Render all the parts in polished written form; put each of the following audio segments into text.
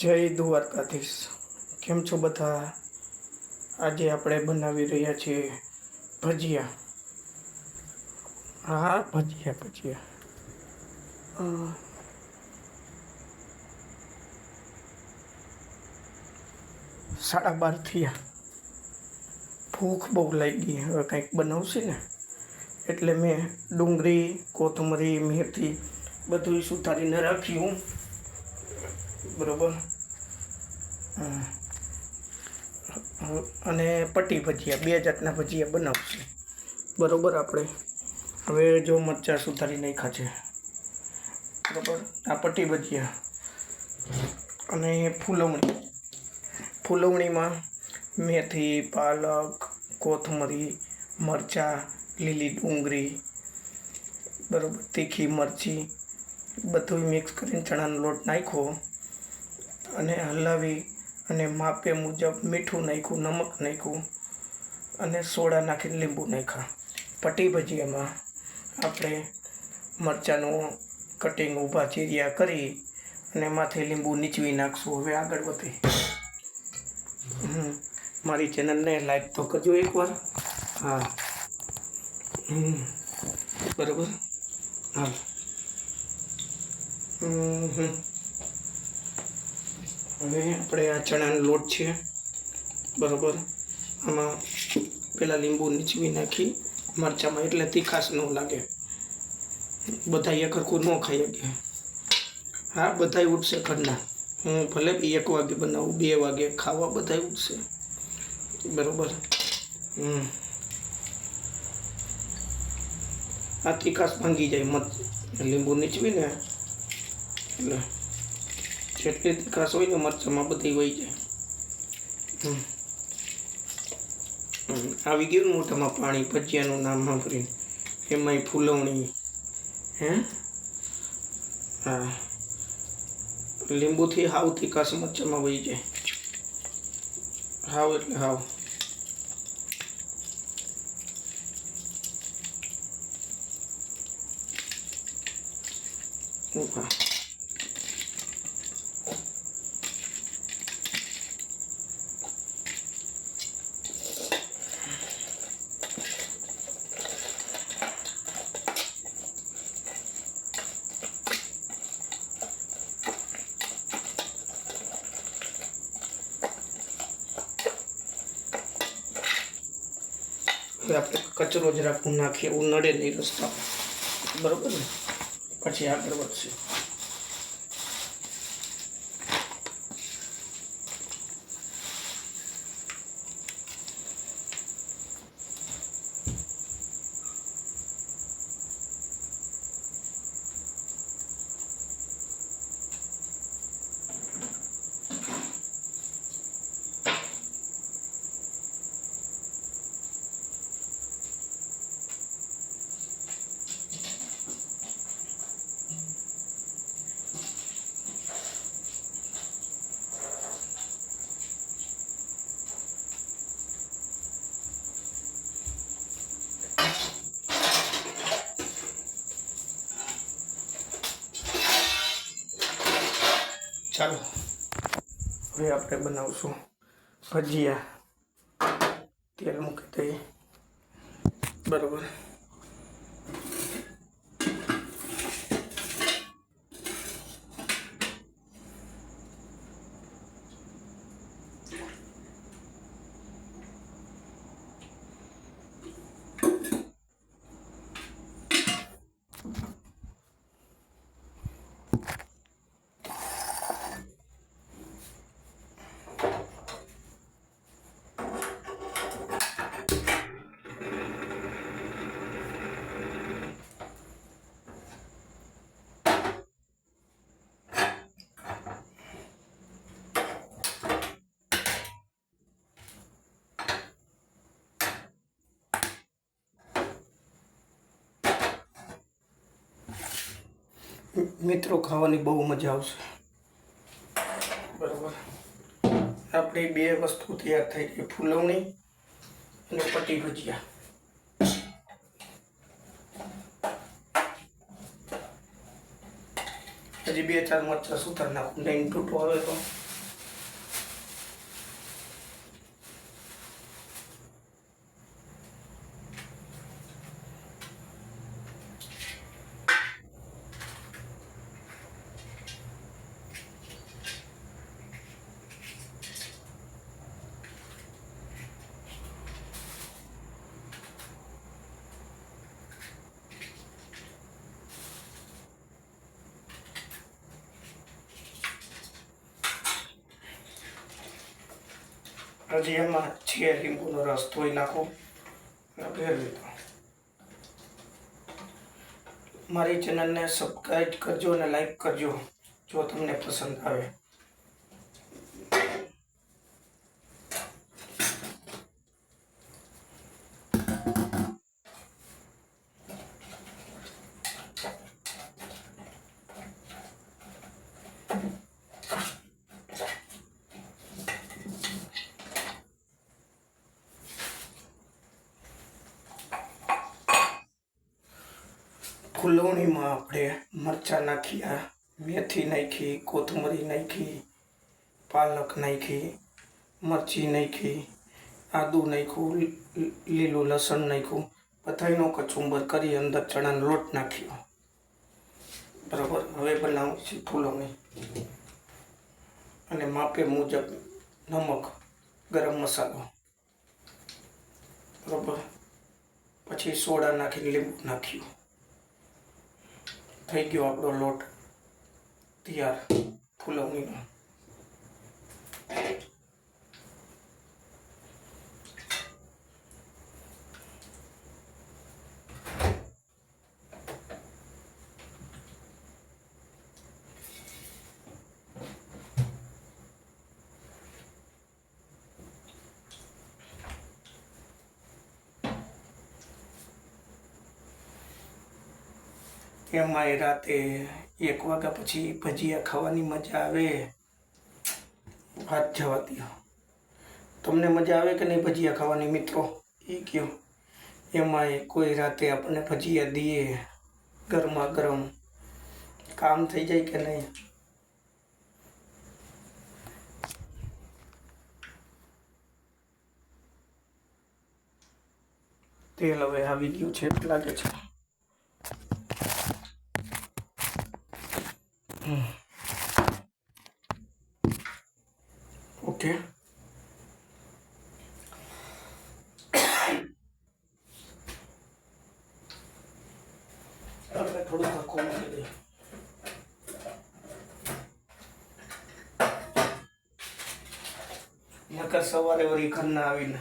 જય દ્વારકાધીશ। કેમ છો બધા? આજે આપણે બનાવી રહ્યા છીએ ભજીયા। હા, ભજીયા 12:30 થયા। ભૂખ બહુ લાગી, હવે કંઈક બનાવશે ને એટલે મેં ડુંગળી, કોથમરી, મેથી બધું સુધારીને રાખ્યું। બરોબર। અને પટ્ટી ભજીયા, બે જાતના ભજીયા બનાવશે। બરોબર। આપણે હવે જો મરચાં સુધારી નાખ્યા છે, બરોબર। આ પટ્ટી ભજીયા અને ફૂલવણીમાં મેથી, પાલક, કોથમરી, મરચાં, લીલી ડુંગળી, બરોબર, તીખી મરચી બધું મિક્સ કરીને ચણાનો લોટ નાખ્યો અને હલાવી અને માપે મુજબ મીઠું નાખ્યું, નમક નાખ્યું અને સોડા નાખીને લીંબુ નાખ્યા। પટ્ટી ભજીયામાં આપણે મરચાંનું કટિંગ ઊભા ચીરિયા કરી અને માથે લીંબુ નીચવી નાખશું। હવે આગળ વધી મારી ચેનલને લાઈક તો કરજો એકવાર। હા, બરાબર। હા, હવે આપણે આ ચણાનો લોટ છે, બરાબર, આમાં પહેલાં લીંબુ નીચવી નાખી મરચાંમાં, એટલે તીખાશ ન લાગે। બધા એક હરખું ન ખાઈ શકે। હા, બધાય ઉઠશે ઘરના। હું ભલે 1 વાગે બનાવું, 2 વાગે ખાવા બધાય ઉઠશે, બરાબર। આ તીખાશ ભાંગી જાય લીંબુ નીચવીને, એટલે જેટલી તીખાશ હોય ને મરચાંમાં બધી વહી જાય। આવી ગયું ને મોઢામાં પાણી ભજીયાનું નામ સાંભળીને, એમાંય ફૂલવણી। હા, લીંબુથી હાવ તીખાશ મરચાંમાં વહી જાય, હાવ એટલે હાવ। હવે આપણે કચરો જ રાખવું, નાખીએ એવું નડે નહીં રસ્તા, બરોબર ને, પછી આગળ વધશે। ચાલો, હવે આપણે બનાવશું ભજીયા। તેલ મૂકી દઈએ, બરાબર। મિત્રો, ખાવાની બહુ મજા આવશે, બરાબર। આપણી 2 વસ્તુ તૈયાર થઈ ગઈ, ફૂલવણી અને પટ્ટી ભજીયા। હજી 2-4 મરચાં સુધાર નાખું, નહીં તૂટો આવે તો। હજી એમાં છે લીંબુનો રસ ધોઈ નાખો અને ભેરવી દો. મારી ચેનલને સબસ્ક્રાઈબ કરજો અને લાઈક કરજો જો તમને પસંદ આવે. ફૂલવણીમાં આપણે મરચાં નાખ્યા, મેથી નાખી, કોથમરી નાખી, પાલક નાખી, મરચી નાખી, આદુ નાખ્યું, લીલું લસણ નાખ્યું, બધાયનો કચુંબર કરી અંદર ચણાનો લોટ નાખ્યો. બરાબર. હવે બનાવું છે ફૂલવણી અને માપે મુજબ નમક, ગરમ મસાલો. બરાબર. પછી સોડા નાખીને લીંબુ નાખ્યું. થઈ ગયો આપણો લોટ તૈયાર ફૂલવણીનો. એમાંય રાતે 1 વાગ્યા પછી ભજીયા ખાવાની મજા આવે. વાત જવા દો. તમને મજા આવે કે નહીં ભજીયા ખાવાની મિત્રો? એ કહો. એમાંય કોઈ રાતે આપણને ભજીયા દઈએ ગરમા ગરમ, કામ થઈ જાય કે નહીં? તેલ હવે આવી ગયું છે એવું લાગે છે. ઓકે. આપણે થોડું ધક્કો મૂકી દઈએ. નકર સવારે વળી ઘરના આવીને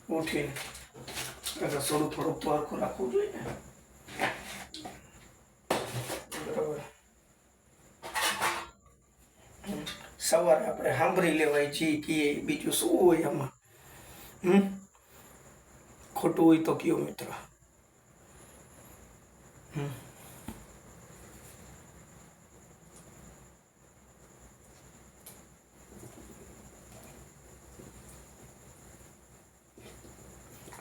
ઉઠીને રસોડું થોડુંક તોરખું રાખવું જોઈએ ને. બરાબર. સવારે આપણે સાંભળી લેવાય જી કે બીજું શું હોય આમાં? ખોટું હોય તો કયો મિત્ર.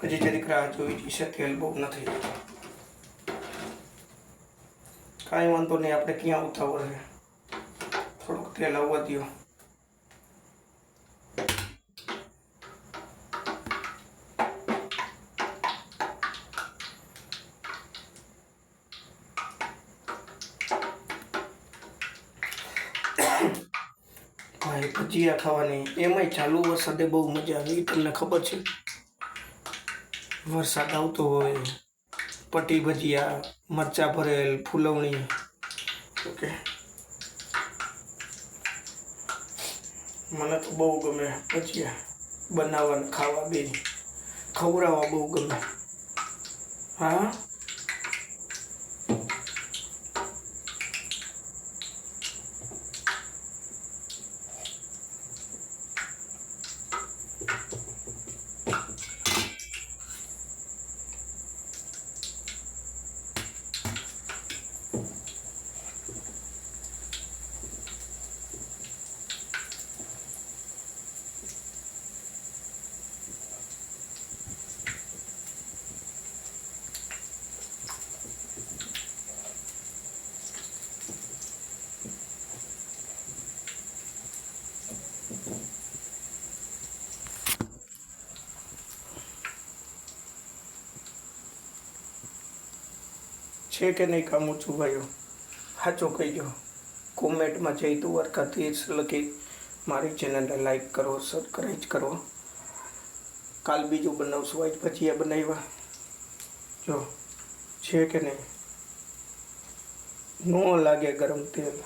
હજી જરીક રાહ જોઈ છે. તેલ બહુ નથી. કાંઈ વાંધો નહીં. આપણે ક્યાં ઉતાવળ છે? થોડુંક તેલ આવવા દો. ભાઈ ભજીયા ખાવાની એમાંય ચાલુ વરસાદે બહુ મજા આવે. એ તમને ખબર છે? વરસાદ આવતો હોય, પટ્ટી ભજીયા, મરચાં ભરેલ, ફૂલવણી. ઓકે. મને તો બહુ ગમે ભજીયા બનાવવા, ખાવા, બે ખવડાવવા બહુ ગમે. હા. છે કે નહીં કામ ઓછું ભાઈઓ? સાચો કહીજો. કોમેન્ટમાં જય દ્વારકાધીશ લખી મારી ચેનલને લાઈક કરો, સબસ્ક્રાઈબ કરો. કાલ બીજું બનાવશું. આજ ભજીયા બનાવ્યા. જો છે કે નહીં? ન લાગે ગરમ તેલ.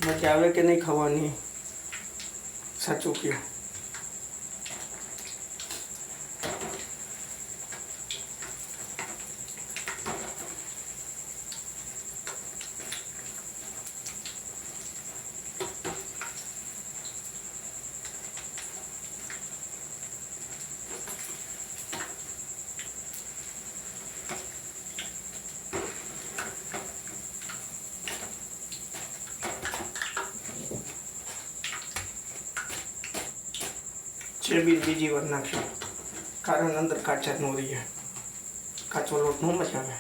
મજા આવે કે નહીં ખાવાની? સાચું કહો. બીજી વાર નાખ્યો, કારણ અંદર કાચા ન રહીએ. કાચો લોટ ન મજા આવે.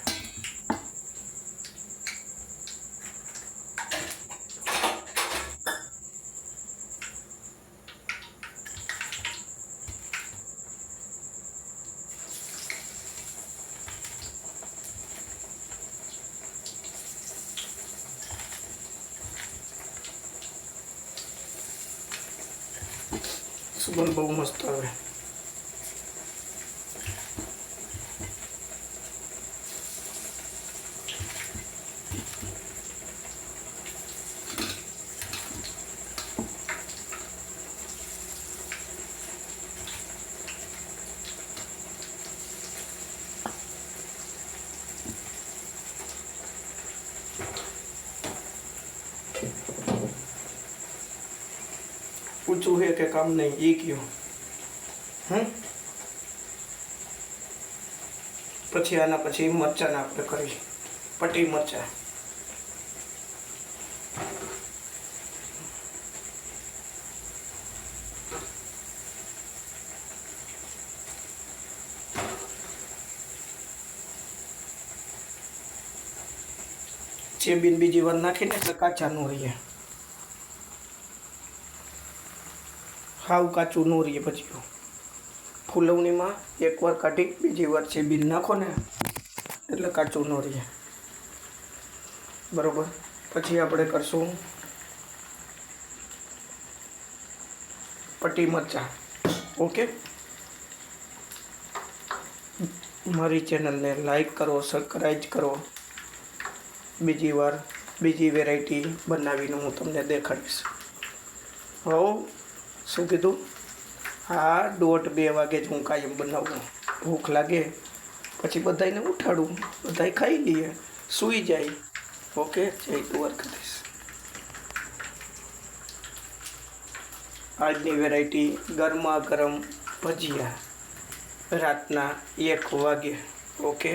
સુગંધ બહુ મસ્ત આવે. પૂછવું હે કે કામ નહીં એ કયો. પછી આના પછી મરચાં આપણે કરી પટ્ટી મરચાં. ચેબીન બીજી વાર નાખીને એટલે કાચા ન રહીએ. હાવ કાચું ન રહીએ. પછી ફૂલવણીમાં એકવાર કાઢી બીજી વાર ચેબીન નાખો ને એટલે કાચું ન રહીએ. બરાબર. પછી આપણે કરશું પટ્ટી મરચાં. ઓકે. મારી ચેનલને લાઈક કરો, સબસ્ક્રાઈબ કરો. બીજી વાર બીજી વેરાયટી બનાવીને હું તમને દેખાડીશ. હો, શું કીધું? હા, 1:30-2 વાગે જ હું કાયમ બનાવું. ભૂખ લાગે પછી બધાને ઉઠાડું, બધાય ખાઈ લઈએ, સૂઈ જાય. ઓકે. જય દ્વારકાધીશ. આજની વેરાયટી ગરમા ગરમ ભજીયા રાતના 1 વાગે. ઓકે.